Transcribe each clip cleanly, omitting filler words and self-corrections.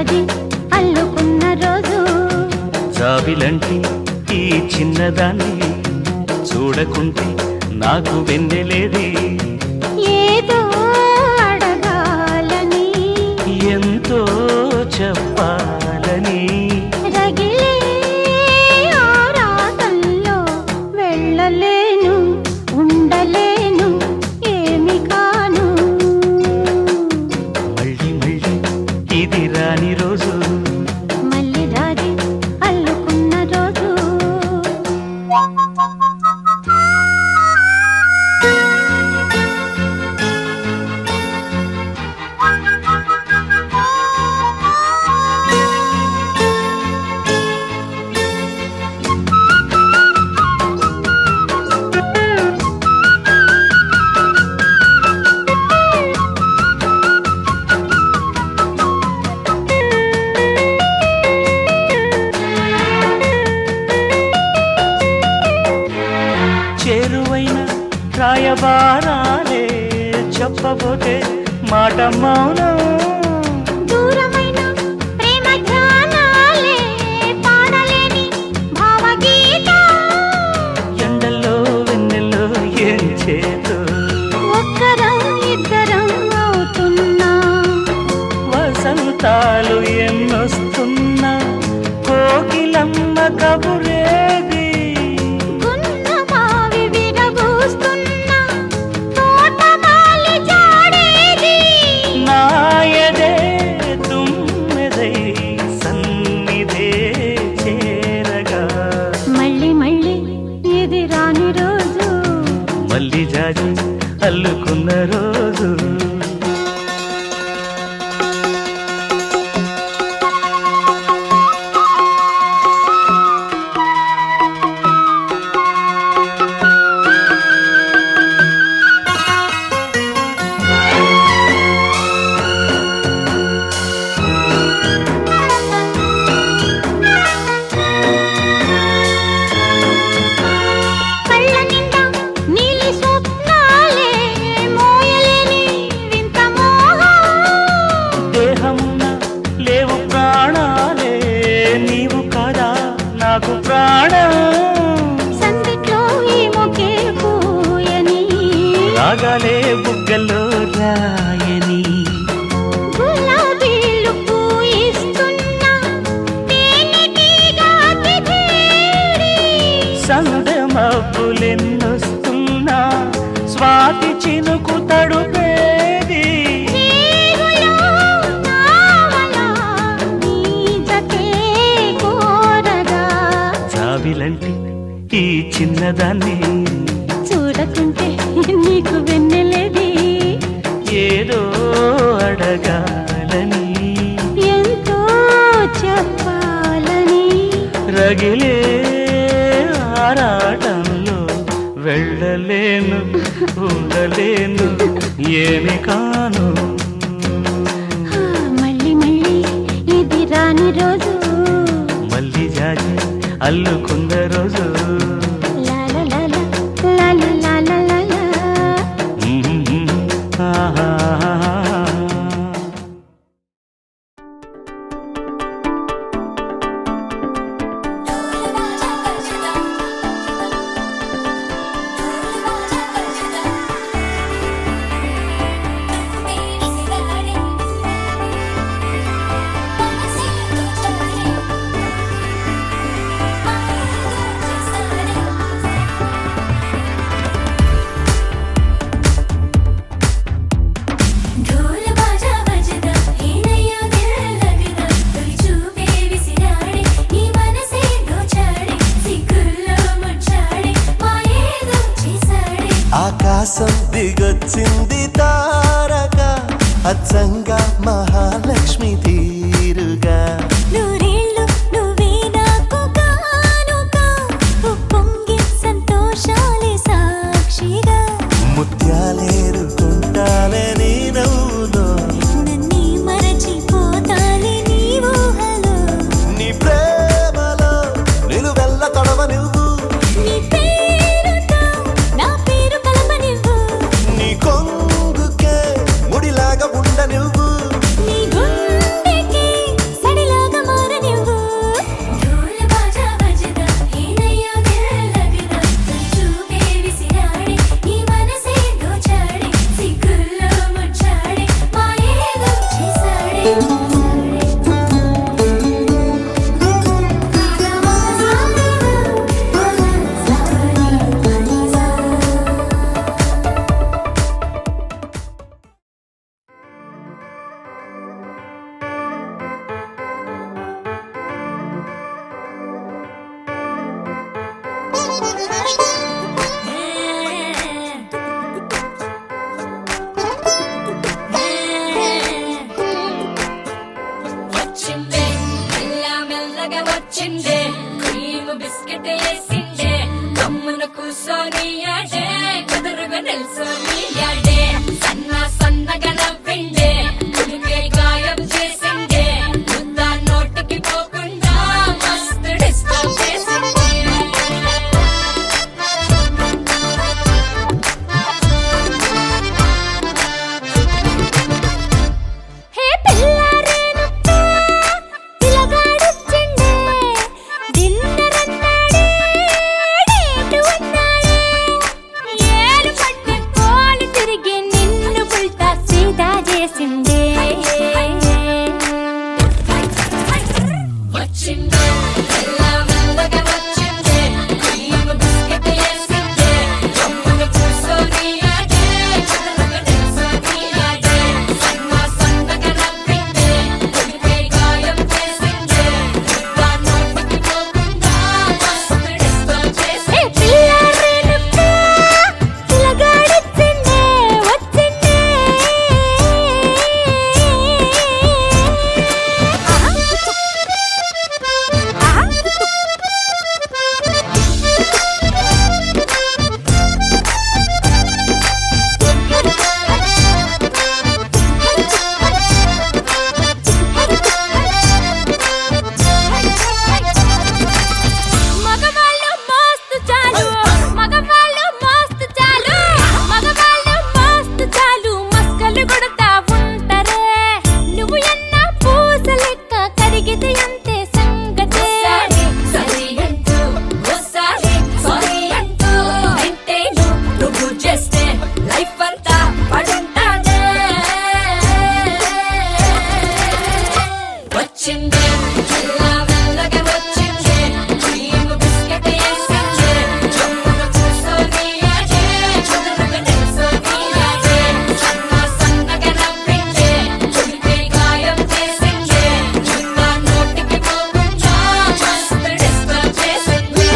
జాజి అల్లుకున్న రోజు జాబిలంటి ఈ చిన్నదాన్ని చూడకుంటే నాకు వెన్నెలేది ఏదో అడగాలని ఎంతో చెప్పాలని రగిలే ఆరాటంలో వెళ్ళలేను ఉండలేను ఏమి కాను మళ్ళీ మళ్ళీ ఇది రాని రోజు మళ్ళీ రాజి అల్లుకున్న రోజు చేరువైన రాయబారాలే చెప్పబోతే మాట మౌనం దూరమైన ప్రేమ ధ్యానాలే పాడలేని భావగీత ఎండల్లో వెన్నెల్లో ఏం చేతో ఒక్కరం ఇద్దరం అవుతున్నా వసంతాలు ఎన్నొస్తున్నా కోకిలమ్మ కబురేది గున్న మావి విరబూస్తున్నా తోటమాలి జాడేది నాయదే తుమ్మెదై సన్నిధే చేరగా మళ్ళీ మళ్ళీ ఇది రాని రోజు మళ్ళీ జాజి అల్లుకున్న రోజు కళ్ళ నిండా నీలి స్వప్నాలే మోయలేని వింత మోహం దేహమున లేవు ప్రాణాలే నీవు కాదా నాకు ప్రాణం సందిట్లో ఈ మొకే పూయని రాగాలే బుగ్గల్లో రాయని గులాబీలు పూయిస్తున్నా తేనెటీగా తిథేరి సందమబ్బులెన్నొస్తున్నా స్వాతి చినుకు తడుపేది జీవులో నావలా నీ జతే కోరగా జాబిలంటి ఈ చిన్నదాన్ని చూడకుంటే నీకు వెన్నెలేది ఏదో అడగాలని ఎంతో చెప్పాలని రగిలే ఆరాటంలో వెళ్ళలేను ఉండలేను ఏమి కాను మళ్ళీ మళ్ళీ ఇది రాని రోజు మళ్ళీ జాజి అల్లుకున్న రోజు లాల లాల లాల లాల లాల ఆహా ఆకాశం దిగొచ్చింది తారక అచ్చంగా మహాలక్ష్మి తీరుగా నూరేళ్ళు నువ్వే నాకు కానుక ఉప్పొంగి సంతోషాలే సాక్షిగా ముత్యాలేరుకుంటాలే నీ నవ్వులో నన్నే మరచిపోతాలే నీ ఊహలో నీ ప్రేమలో నిలువెల్ల తడవ నువ్వు నీ పేరుతో నా పేరు కలపనివ్వు నీ కొంగుకే ముడిలాగా ఉండ నువ్వు నీ గుండెకి వచ్చిందే మెల్ల మెల్లగా వచ్చిందే క్రీమ్ బిస్కెట్ వేసిందే గమ్మున కూసోని ఆడే కుదురుగా నిల్సోని ఆడే సన్నగా నవ్విందే కుడికే గాయం చేసిందే ముద్ద నోటికి పోకుండా మస్తు డిస్టర్బ్ చేసిందే హే పిల్లారేనుక్క పిల్లగాడొచ్చిండే డిన్నర్ అన్నాడే డేటు అన్నాడే ఏలు పట్టి కోలు తిరిగి నిన్ను పుల్టా సీదా చేసిండే వచ్చిందే మెల్ల మెల్లగా వచ్చిందే క్రీమ్ బిస్కెట్ వేసిందే గమ్మున కూసోని ఆడే కుదురుగా నిల్సోని ఆడే సన్నగా నవ్విందే కుడికే గాయం చేసిందే ముద్ద నోటికి పోకుండా మస్తు డిస్టర్బ్ హే చేసిందే పిల్లారేనుక్క పిల్లగాడొచ్చిండే వచ్చిండే మగవాళ్ళు మస్తు చాలు మగవాళ్ళు మస్తు చాలు మగవాళ్ళు మస్తు చాలు మస్కలు కొడతా ఉంటారే నువ్వు ఎన్న పూస లెక్క కరిగితే అంతే సంగతే సరి అంటూ ఓసారి సారీ అంటూ అంటే నువ్వు చేస్తే లైఫ్ అంతా పడుంటానే వచ్చిందే మెల్ల మెల్లగా వచ్చిందే క్రీమ్ బిస్కెట్ వేసిందే గమ్మున కూసోని ఆడే కుదురుగా నిల్సోని ఆడే సన్నగా నవ్విందే కుడికే గాయం చేసిందే ముద్ద నోటికి పోకుండా మస్తు డిస్టర్బ్ చేసిందే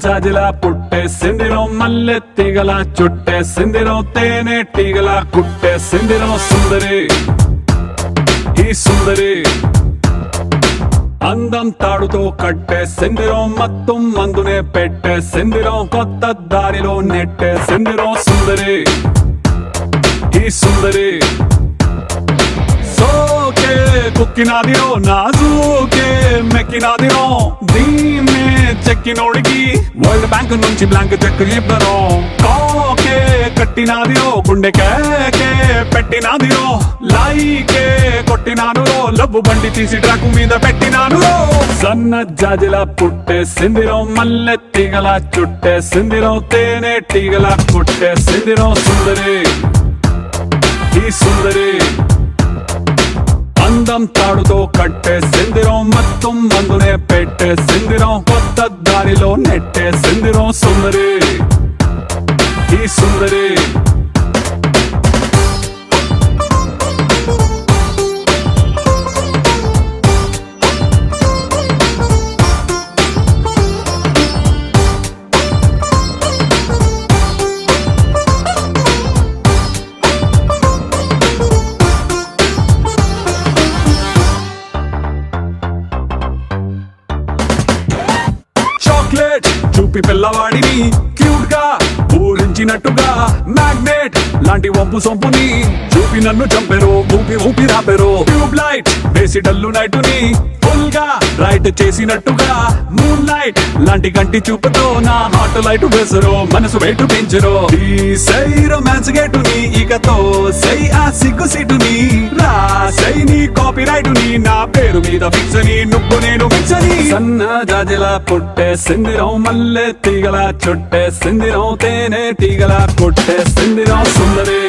జాజిలా పుట్టేసిందిరో మల్లె తీగల చుట్టేసిందిరో తేనె తీగల కుట్టేసిందిరో సుందరి ఈ సుందరి అందం తాడుతో కట్టేసిందిరో మత్తం మందునే పెట్టేసిందిరో కొత్త దారిలో నెట్టేసిందిరో సుందరి ఈ సుందరి సోకే కుక్కినాదిరో నాజూకే మెక్కినాదిరో దీన్నే చెక్కినోడికి వరల్డ్ బ్యాంక్ నుంచి బ్లాంక్ చెక్ ఇవ్వరో కాకే కట్టినాదిరో గుండె కేకే పెట్టినాదిరో లైకే కొట్టినాను లవ్వు బండి తీసి ట్రాక్ మీద పెట్టినాను సన్న జాజిలా పుట్టేసిందిరో మల్లె తీగల చుట్టేసిందిరో తేనె తీగల కుట్టేసిందిరో సుందరి ఈ సుందరి అందం తాడుతో కట్టేసిందిరో మొత్తం మందునే పెట్టేసిందిరో కొత్త దారిలో నెట్టేసిందిరో సుందరి ఈ సుందరి చాక్లెట్ చూపి పిల్లవాడిని క్యూట్ గా ఊరించినట్టుగా మ్యాగ్నెట్ లాంటి వంపు సొంపుని చూపి నన్ను చంపెరు ఊపి ఊపి రాపెరు ట్యూబ్ లైట్ వేసి డల్లు నైటుని ఫుల్ గా రైట్ చేసినట్టుగా మూన్ లైట్ లాంటి కంటి చూపుతో నా హార్ట్ లైట్ వేసరు మనసు వెయిట్ పెంచరు ఈ సై రొమాన్స్ గేటుని ఇకతో సై ఆ సిగ్గు సీటుని రాసై నీ కాపీ రైటుని నా పేరు మీద ఫిక్స్ అని నువ్వు నేను ఫిక్స్ అని సన్న జాజిలా పుట్టేసిందిరో మల్లె తీగల చుట్టేసిందిరో తేనె తీగల కొట్టేసిందిరో సుందరి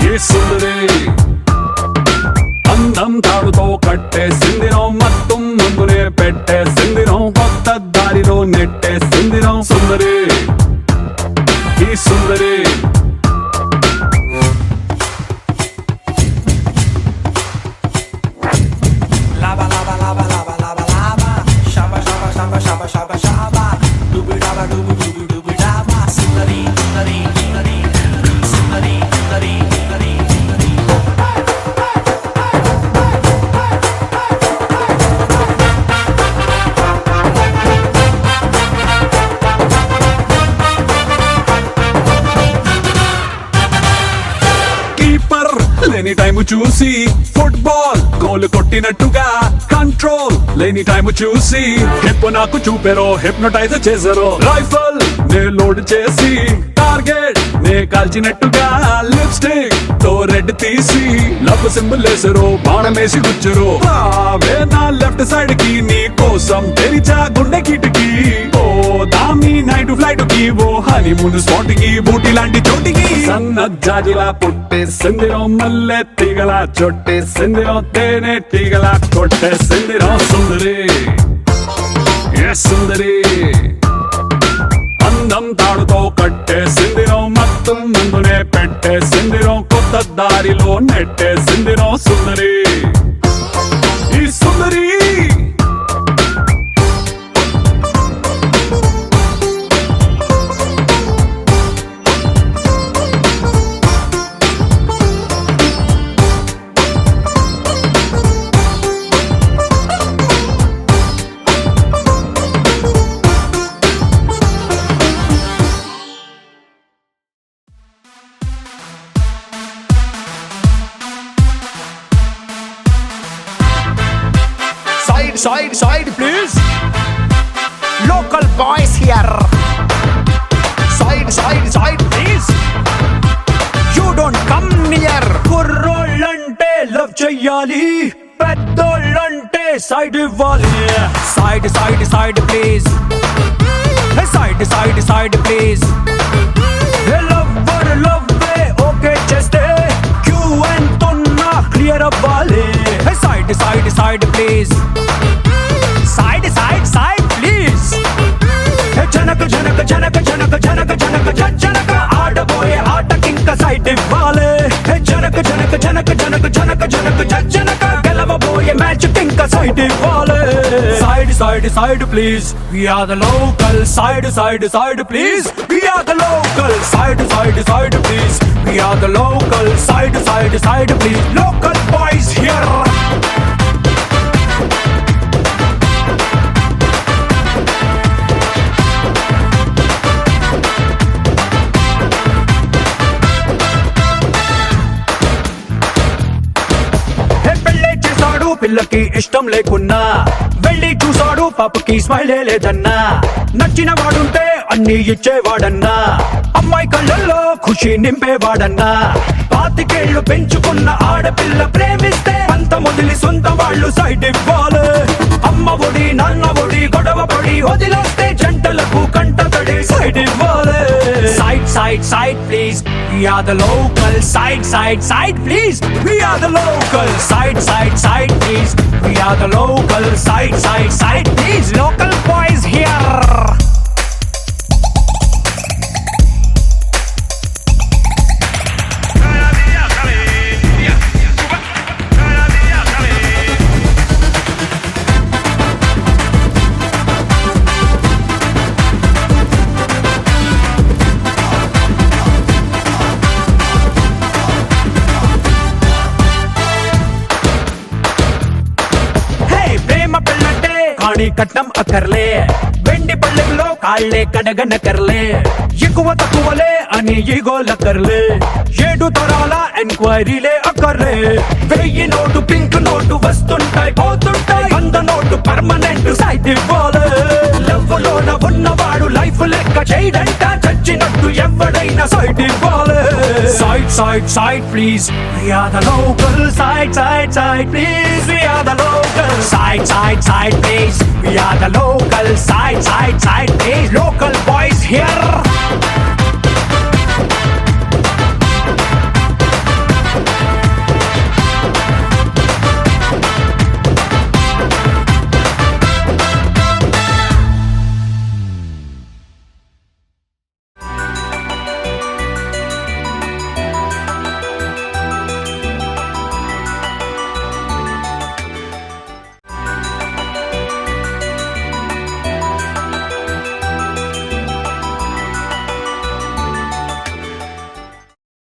ఈ సుందరి అందం తాడుతో కట్టేసిందిరో మొత్తం ముందునే పెట్టేసిందిరో కొత్త దారిలో నెట్టేసిందిరో సుందరి ఈ సుందరి Lava, lava, lava, lava, lava, lava. Shaba, shaba, shaba, shaba, shaba, shaba. Dooby daba, dooby, dooby, dooby daba. Sundari, sundari, sundari, sundari, sundari, sundari, sundari. Keeper లేని టైము చూసి ఫుట్బాల్ గోల్ కొట్టినట్టుగా కంట్రోల్ లేని టైము చూసి hip నాకు చూపెరో hypnotise చేసారో rifle నే load చేసి target నే కాల్చినట్టుగా lipstick తో రెడ్ తీసి లవ్ సింబల్ వేసారో బాణం వేసి గుచ్చరు రావే నా లెఫ్ట్ సైడ్ కి నీ కోసం తెరిచా గుండె కిటికి ఓ దామి నైట్ ఫ్లైట్ కి ఓ హనీమూన్ స్పాట్ కి బూటీ లాంటి చోటికి సన్న జాజిలా పుట్టేసిందిరో మల్లె తీగల చుట్టేసిందిరో తేనె తీగల కొట్టేసిందిరో సుందరి ఏ సుందరి అందం తాడుతో కట్టేసిందిరో మొత్తం ముందునే పెట్టేసిందిరో కొత్త దారిలో నెట్టేసిందిరో సుందరి ఈ సుందరి Side, please. Local boys here. Side, please. You don't come near. కుర్రోళ్ళంటే లవ్ చెయ్యాలి పెద్దోళ్ళంటే సైడ్ ఇవ్వాలి Side, please. Side, please. లవ్వే ఓకే చేస్తే క్యూ ఎంతున్నా క్లియర్ అవ్వాలి Side, please. Side, please. జనక ఆడబోయే ఆటకింక సైడ్ ఇవ్వాలి జనక గెలవబోయే మ్యాచ్ కింక సైడ్ ఇవ్వాలి side, side, please. We are the local side, side, side, please. We are the local side, side, side, please. We are the local side, side, side, please. Local boys here. పెళ్ళే చేశాడు పిల్లకి ఇష్టం లేకున్నా వెళ్ళి చూసాడు పాపకి స్మైలే లేదన్నా నచ్చిన వాడుంటే అన్ని ఇచ్చేవాడన్నా అమ్మాయి కళ్ళల్లో ఖుషి నింపేవాడన్నా పాతికేళ్లు పెంచుకున్న ఆడపిల్ల ప్రేమిస్తే అంత మొదలి సొంత వాళ్ళు సైడ్ ఇవ్వాలి అమ్మ ఒడి నాన్న ఒడి గొడవ పడి వదిలేస్తే జంటలకు కంటతడి సైడ్ ఇవ్వాలి side side side please we are the local side side side please we are the local side side side please we are the local side side side please local boys here. కాణి కట్నం అక్కర్లే వెండి పళ్ళెంలో కాళ్ళే కడగనకర్లే ఎక్కువ తక్కువలే అని ఈగోలక్కర్లే 7 తరాల ఎంక్వైరీలే అక్కర్లే 1000 note pink note వస్తుంటాయి పోతుంటాయి 100 నోటు పర్మనెంట్ సైట్ ఇవ్వాలి లవ్ లోన ఉన్నవాడు లైఫ్ లెక్క చేయడంట చచ్చినట్టు ఎవడైనా సైట్ ఇవ్వాలి side side side please we are the local side side side please we are the local side side side please we are the local side side side please local boys here.